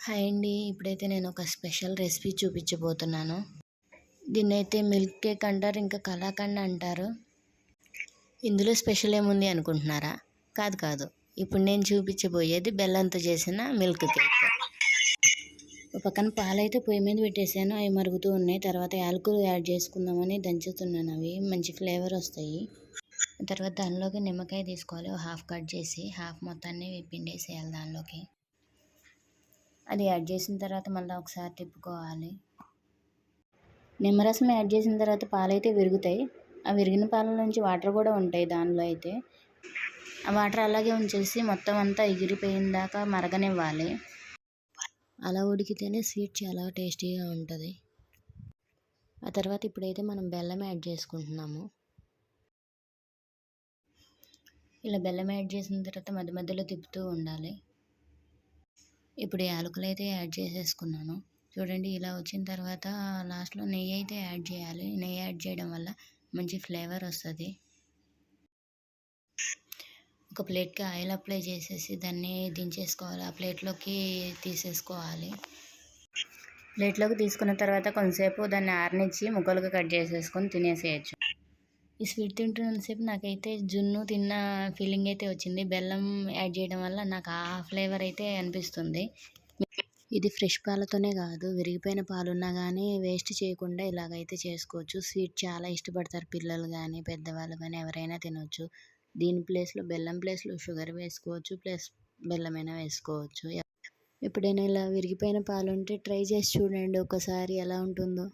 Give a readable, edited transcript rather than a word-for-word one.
Hi అండి. ఇప్పుడైతే నేను ఒక స్పెషల్ రెసిపీ చూపించబోతున్నాను. దీన్నైతే మిల్క్ కేక్ అంటారు, ఇంకా కలాకండ్ అంటారు. ఇందులో స్పెషల్ ఏముంది అనుకుంటున్నారా? కాదు కాదు. ఇప్పుడు నేను చూపించబోయేది బెల్లంతో చేసిన మిల్క్ కేక్. ఒక పక్కన పాలైతే పొయ్యి మీద పెట్టేసాను, అవి మరుగుతూ ఉన్నాయి. తర్వాత యాలకులు యాడ్ చేసుకుందామని దంచుతున్నాను. అవి మంచి ఫ్లేవర్ వస్తాయి. తర్వాత దానిలోకి నిమ్మకాయ తీసుకోవాలి, హాఫ్ కట్ చేసి హాఫ్ మొత్తాన్ని పిండేసేయాలి దానిలోకి. అది యాడ్ చేసిన తర్వాత మళ్ళీ ఒకసారి తిప్పుకోవాలి. నిమ్మరసం యాడ్ చేసిన తర్వాత పాలైతే విరుగుతాయి. ఆ విరిగిన పాల నుంచి వాటర్ కూడా ఉంటాయి దానిలో అయితే. ఆ వాటర్ అలాగే ఉంచేసి మొత్తం అంతా ఎగిరిపోయిన దాకా మరగనివ్వాలి. అలా ఉడికితేనే స్వీట్ చాలా టేస్టీగా ఉంటుంది. ఆ తర్వాత ఇప్పుడైతే మనం బెల్లం యాడ్ చేసుకుంటున్నాము. ఇలా బెల్లం యాడ్ చేసిన తర్వాత మధ్య మధ్యలో తిప్పుతూ ఉండాలి. ఇప్పుడు యాలకులు అయితే యాడ్ చేసేసుకున్నాను. చూడండి, ఇలా వచ్చిన తర్వాత లాస్ట్లో నెయ్యి అయితే యాడ్ చేయాలి. నెయ్యి యాడ్ చేయడం వల్ల మంచి ఫ్లేవర్ వస్తుంది. ఒక ప్లేట్కి ఆయిల్ అప్లై చేసేసి దాన్ని దించేసుకోవాలి. ఆ ప్లేట్లోకి తీసేసుకోవాలి. ప్లేట్లోకి తీసుకున్న తర్వాత కొంతసేపు దాన్ని ఆరనిచ్చి ముక్కలుగా కట్ చేసేసుకొని తినేసేయచ్చు. ఈ స్వీట్ తింటున్నంతసేపు నాకైతే జున్ను తిన్న ఫీలింగ్ అయితే వచ్చింది. బెల్లం యాడ్ చేయడం వల్ల నాకు ఆ ఫ్లేవర్ అయితే అనిపిస్తుంది. ఇది ఫ్రెష్ పాలతోనే కాదు, విరిగిపోయిన పాలున్నా కానీ వేస్ట్ చేయకుండా ఇలాగైతే చేసుకోవచ్చు. స్వీట్ చాలా ఇష్టపడతారు పిల్లలు కానీ పెద్దవాళ్ళు కానీ, ఎవరైనా తినవచ్చు. దీని ప్లేస్లో బెల్లం ప్లేస్లో షుగర్ వేసుకోవచ్చు, ప్లస్ బెల్లమైనా వేసుకోవచ్చు. ఎప్పుడైనా ఇలా విరిగిపోయిన పాలు ఉంటే ట్రై చేసి చూడండి ఒకసారి ఎలా ఉంటుందో.